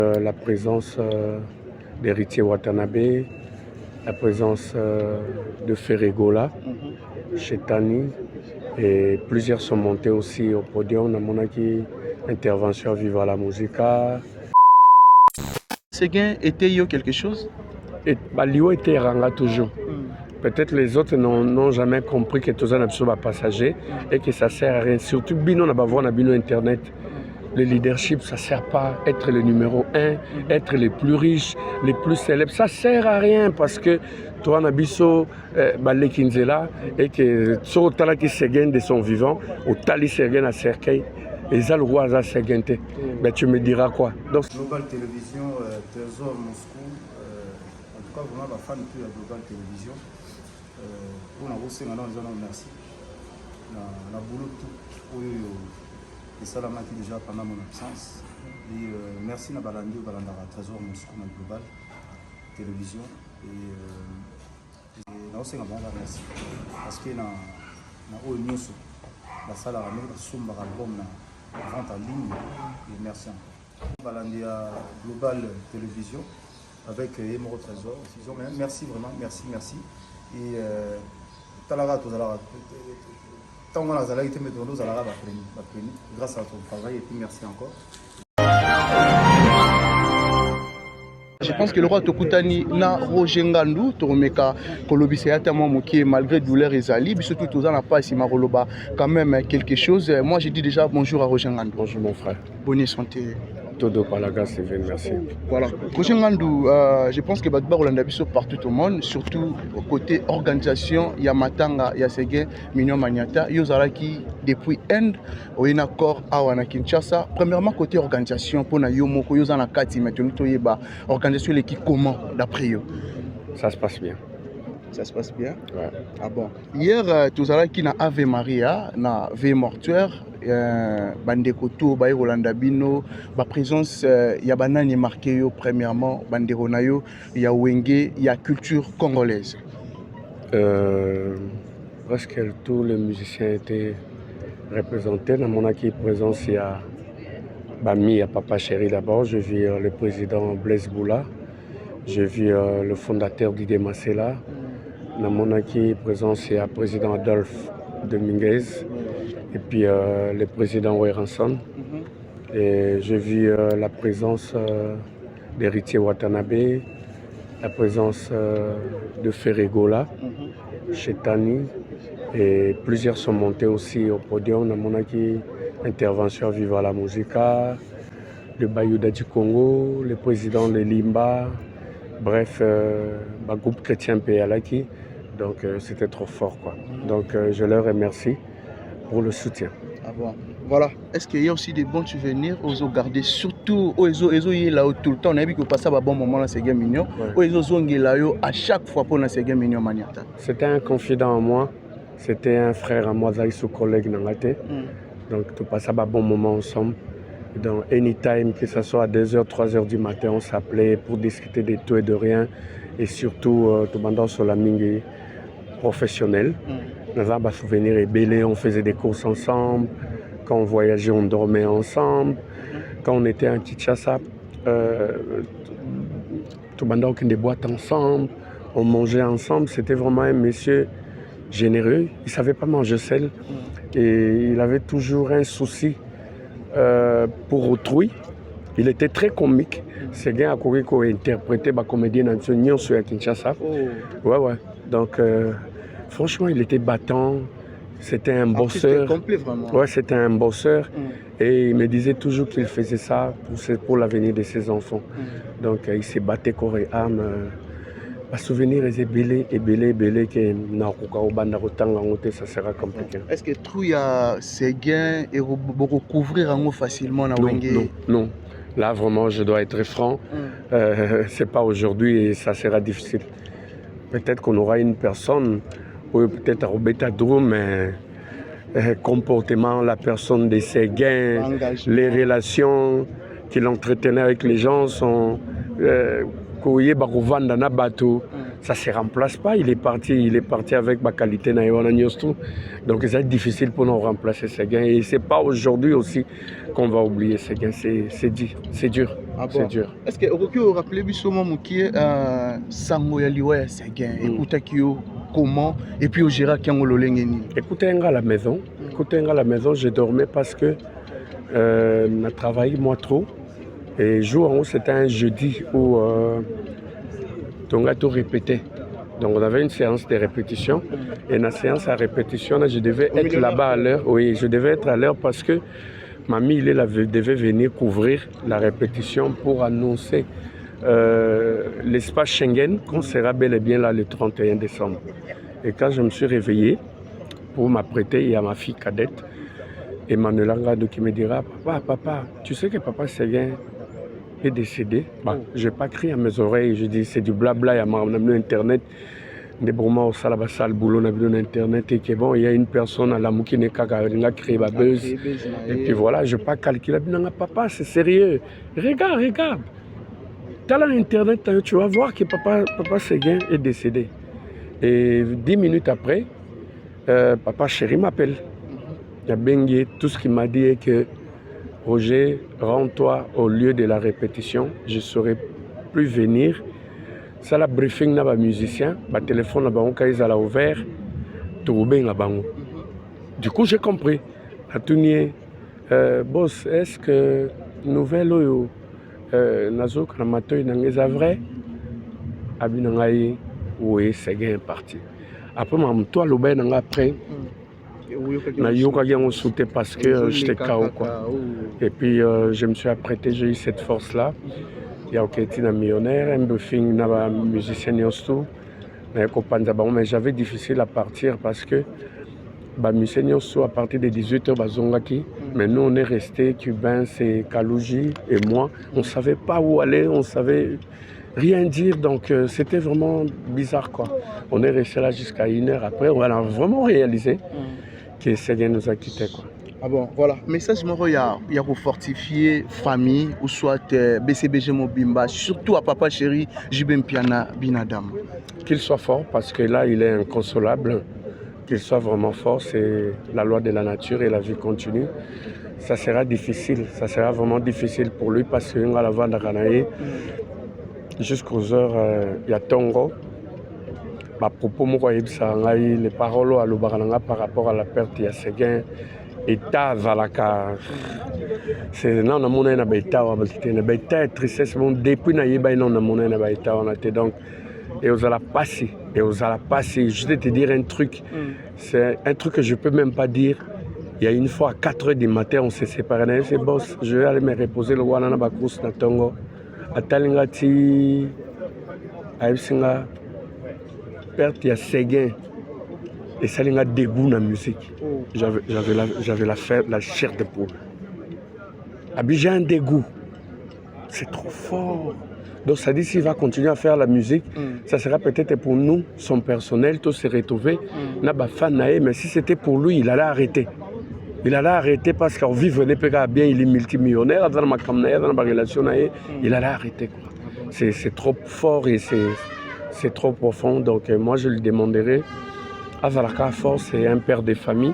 La présence d'Héritier Watanabe, la présence de Ferregola, Chetani, et plusieurs sont montés aussi au podium. On a une intervention Viva la Musica. Séguin était quelque chose? Et Balio était ranga toujours. Peut-être les autres n'ont jamais compris que tout ça n'est passager et que ça sert à rien. Surtout Bino n'a pas voir Bino Internet. Le leadership, ça ne sert pas à être le numéro 1, être les plus riches, les plus célèbres. Ça ne sert à rien parce que toi, Nabiso, Balekinzela, et que sur le qui se gagne de son vivant, au Tali se gagne à Cercueil, et ça le roi à Seguente. Ben, tu me diras quoi? Donc, Global Télévision, Trésor Moscou, en tout cas, vraiment, la fan de la Global Télévision. Pour nous, merci. On a boulot tout. Et ça, qui déjà pendant mon absence. Et merci à Balandi, à Trésor Moscou, à Global Télévision. Et nous aussi, merci. Parce que nous avons eu la salle à la sombre album, la vente en ligne. Et merci. Balandi à Global Télévision avec Émero Trésor. Merci vraiment, merci. Et Talara, tant qu'on a été mis dans nos alara, grâce à ton travail et puis merci encore. Je pense que le roi Tokutani na Roger Ngandu Toromeka Kolobisea tellement moqué malgré douleur et zali surtout tous en a pas ici Maroloba quand même quelque chose. Moi je dis déjà bonjour à Roger Ngandu. Bonjour mon frère. Bonne santé. Todo Palaga Steven, merci. Voilà. Roger Ngandu, je pense que Badba Rolanda Bisso partout au monde, surtout côté organisation, il y a Matanga, il y a Séguin, Mignon Maniata, Yozaraki depuis Inde, au y a un accord à Kinshasa. Premièrement, côté organisation, pour na Yomoko, Yozana Kati, maintenant, organisation l'équipe comment d'après eux? Ça se passe bien. Ça se passe bien? Ouais. Ah bon. Hier, tout ça qui na Ave Maria, na veille mortuaire, Bandeko Tour, Baye Rolanda Bino, ma présence, il y a banani marqué yo premièrement, Bandeko Nayo, il y a Wenge, il y a culture congolaise. Presque tous les musiciens étaient représentés. Dans mon acquis présence, il y a Bami, il y a Papa Chéri d'abord. Je vis le président Blaise Boula. Je vis le fondateur Didier Massela. Dans mon acquis présence, il y a le président Adolphe Dominguez. Et puis le président Weranson. Et je vis la présence d'Héritier Watanabe, la présence de Ferregola, Chetani, et plusieurs sont montés aussi au podium. On a une intervention Viva la Musica, le Bayouda du Congo, le président de Limba, bref, le groupe chrétien Péalaki. Donc c'était trop fort, quoi. Donc je leur remercie pour le soutien. Ah bon. Voilà. Est-ce qu'il y a aussi des bons souvenirs aux gardés, surtout aux là tout le temps? On a vu que passer un bon moment là, c'est mignon. Aux là à chaque fois pour c'est mignon maniata. C'était un confident en moi. C'était un frère à moi, Zaïsou collègue dans la tête. Donc tout passer un bon moment ensemble. Donc anytime, que ce soit à 2h, 3h du matin, on s'appelait pour discuter de tout et de rien. Et surtout, tout le monde sur la mingue professionnelle. Nous avons des souvenirs ébélés, on faisait des courses ensemble. Quand on voyageait, on dormait ensemble. Quand on était à Kinshasa, tout le monde avait des boîtes ensemble. On mangeait ensemble. C'était vraiment un monsieur généreux. Il ne savait pas manger seul. Et il avait toujours un souci pour autrui. Il était très comique. C'est bien à courir qu'on interprétait les comédiens nationaux sur Kinshasa. Ouais. Donc, franchement, il était battant. C'était un bosseur. Complet, vraiment. Ouais, c'était un bosseur. Et il me disait toujours qu'il faisait ça pour l'avenir de ses enfants. Donc, il s'est battu corps et âme. Les souvenirs étaient belés que ça sera compliqué. Est-ce que Trouya Séguin et recouvrir facilement na Wenge? Non. Là, vraiment, je dois être franc. C'est pas aujourd'hui et ça sera difficile. Peut-être qu'on aura une personne, ou peut-être à Robeta Drou, mais comportement, la personne de Séguin, les relations qu'il entretenait avec les gens sont... ça ne se remplace pas. Il est parti avec ma qualité. Donc c'est difficile pour nous remplacer Séguin. Et ce n'est pas aujourd'hui aussi qu'on va oublier Séguin. C'est dur. Ah bon? C'est dur. Est-ce que vous rappelez Bissomo Moukie Sango ya Liwa ya Seguin écoutez comment et puis au Gérard Kiangolo Lengeni? Écoutez-moi à la maison. Écoutez-moi à la maison, je dormais parce que on a travaillé moi trop. Et jour en haut, c'était un jeudi où on a tout répété. Donc on avait une séance de répétition. Et dans la séance à répétition, là, je devais être là-bas à l'heure. Oui, je devais être à l'heure parce que Mamie devait venir couvrir la répétition pour annoncer l'espace Schengen qu'on sera bel et bien là le 31 décembre. Et quand je me suis réveillé pour m'apprêter, il y a ma fille cadette, Emmanuel Angado, qui me dira Papa, tu sais que Papa Seguin est décédé. Bah, je n'ai pas crié à mes oreilles, je dis c'est du blabla, on a mis Internet. Des moments au salabasal boulot on a vu Internet et que bon, il y a une personne à la mouki qui a créé ma buzz. Et puis voilà, je n'ai pas calculé. Papa, c'est sérieux. Regarde. Tu as l'Internet, tu vas voir que Papa Seguin est décédé. Et 10 minutes après, Papa Chéri m'appelle. Il y a Bengue, tout ce qu'il m'a dit est que Roger, rends-toi au lieu de la répétition, je ne saurais plus venir. Ça la briefing na ba musicien, ba téléphone na bango ils a ouvert, tout bien na bango. Du coup j'ai compris. Atunier, boss, est-ce que nouvelle oyo nazo kana matoy na ngeza vrai? Abina ngai oui, Seguin est parti. Après mam toi lo ben nga après. Na yoka qui sauté parce que j'étais KO quoi. Et puis je me suis apprêté, j'ai eu cette force là. Il y a un millionnaire, un briefing, un musicien, mais j'avais difficile à partir parce que musicien à partir de 18h, mais nous on est restés cubains, c'est Kalouji et moi, on ne savait pas où aller, on ne savait rien dire, donc c'était vraiment bizarre quoi. On est resté là jusqu'à 1h après, on a vraiment réalisé que Seguin nous a quittés quoi. Ah bon, voilà. Message moro il y a pour fortifier famille ou soit BCBG Mobimba, surtout à Papa Chéri Jibem Piana Binadam. Qu'il soit fort parce que là il est inconsolable. Qu'il soit vraiment fort, c'est la loi de la nature et la vie continue. Ça sera difficile, ça sera vraiment difficile pour lui parce qu'il va la vendre à Kanaï. Jusqu'aux heures, il y a Tongo. À propos, les paroles à l'Obarananga par rapport à la perte de Seguin. État Valaka, c'est non mon na beta wa na beta tristesse mon depuis na yeba non mon na beta on a été donc et aux passer je vais te dire un truc c'est un truc que je peux même pas dire. Il y a une fois à 4h du matin on s'est séparés c'est boss je vais aller me reposer le wana na ba course na Tongo atalingati aibsinga perte ya Seguin. Et ça a dégoût dans la musique. J'avais la chair de poule. J'ai un dégoût. C'est trop fort. Donc ça dit s'il va continuer à faire la musique, ça sera peut-être pour nous, son personnel, tout se retrouver. Mais si c'était pour lui, il allait arrêter. Il allait arrêter parce qu'en vivant bien, il est multimillionnaire, dans ma relation, il allait arrêter. C'est trop fort et c'est trop profond. Donc moi je lui demanderai. Azalaka Force c'est un père de famille.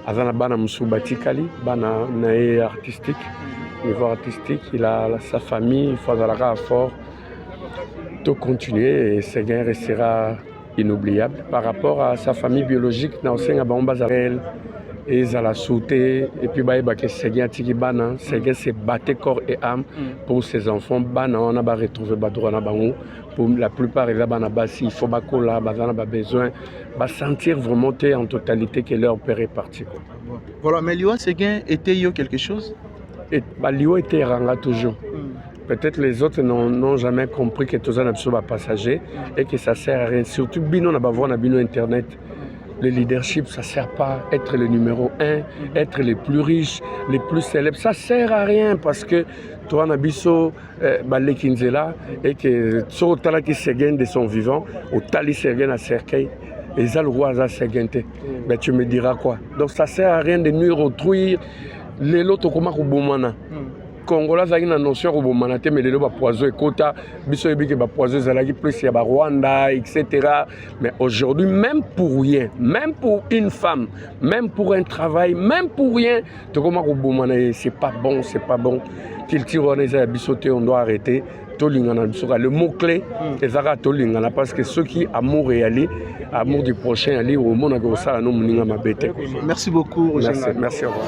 Azana bana musubati kali, bana nae artistique. Niveau artistique, il a sa famille, il faut Azalaka Force. Tout continuer et Seguin restera inoubliable par rapport à sa famille biologique. Naosenga Bambazarel et Zala Souté et puis que Seguin tiki bana, Seguin s'est battu corps et âme pour ses enfants. Bana on a retrouvé Badouana Bango. Pour la plupart des Abanabassi, il faut bakola, bazana ba besoin, ba sentir vraiment en totalité que leur père est parti. Quoi. Voilà, mais Liwa Seguin était quelque chose? Et Liwa était ranga toujours. Peut-être les autres n'ont jamais compris que tout ça n'a pas passager et que ça sert à rien. Surtout bino na bavo na bino internet. Le leadership, ça ne sert pas à être le numéro 1, être les plus riches, les plus célèbres. Ça ne sert à rien parce que toi, Nabiso, Balekinzela, et que tout le qui Seguin de son vivant, au Tali Seguin à Cercueil, et ça le roi à Seguin. Mais tu me diras quoi? Donc ça ne sert à rien de nuire autrui, les autres comme Boumana. Congolais azalaki na notion kobomana te mais lelo ba poison ekota biso yebi ke ba poison ezalaki plus ya ba Rwanda etc. Mais aujourd'hui même pour rien, même pour une femme, même pour un travail, même pour rien, to koma kobomana c'est pas bon, c'est pas bon. Culture on eza biso te, on doit arrêter. Tolingana biso le mot clé ezaka tolingana parce que ceux qui amour et aller amour du prochain aller au monde que ça no muninga mabete. Merci beaucoup. Merci, au revoir.